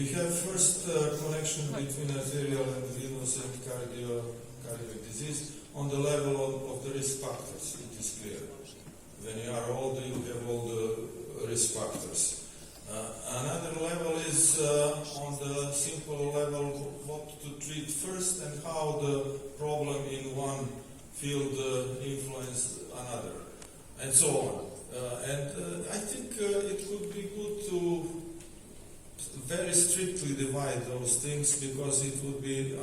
We have first connection between arterial and venous and cardiac disease on the level of the risk factors. It is clear. When you are older, you have all the risk factors. Another level is on the simple level what to treat first and how the problem in one field influence another, and so on. I think it would be good to very strictly divide those things, because it would be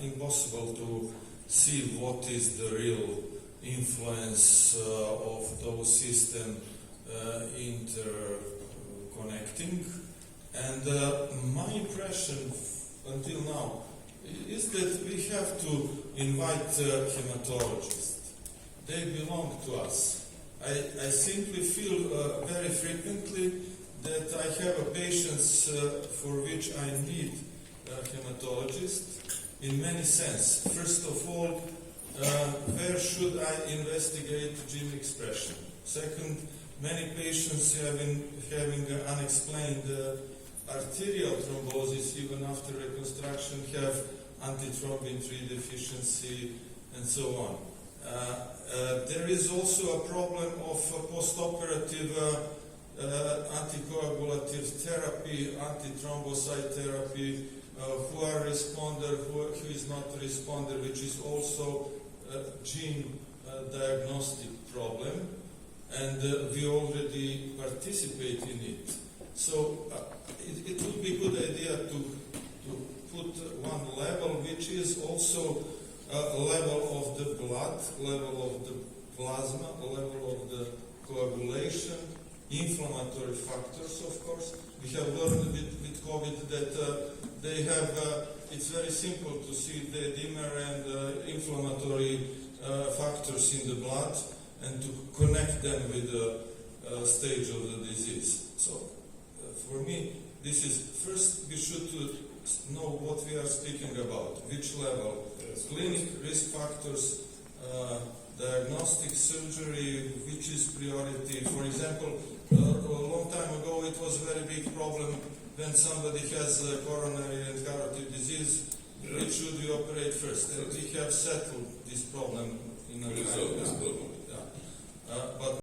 impossible to see what is the real influence of those systems interconnecting. And my impression until now is that we have to invite hematologists. They belong to us. I simply feel very frequently that I have patients for which I need a hematologist in many sense. First of all, where should I investigate gene expression? Second, many patients having unexplained arterial thrombosis even after reconstruction have antithrombin 3 deficiency and so on. There is also a problem of post-operative anticoagulative therapy, antithrombocyte therapy, who are responder, who is not responder, which is also a gene diagnostic problem, and we already participate in it. So it would be a good idea to put one level, which is also a level of the blood, level of the plasma, level of the coagulation, inflammatory factors, of course. We have learned with COVID that they have, it's very simple to see the dimer and inflammatory factors in the blood and to connect them with the stage of the disease. So for me, this is, first we should know what we are speaking about, which level, clinic, risk factors, diagnostic, surgery, which is priority. For example, a long time ago it was a very big problem when somebody has coronary and carotid disease, which should we operate first? And we have settled this problem in a time. But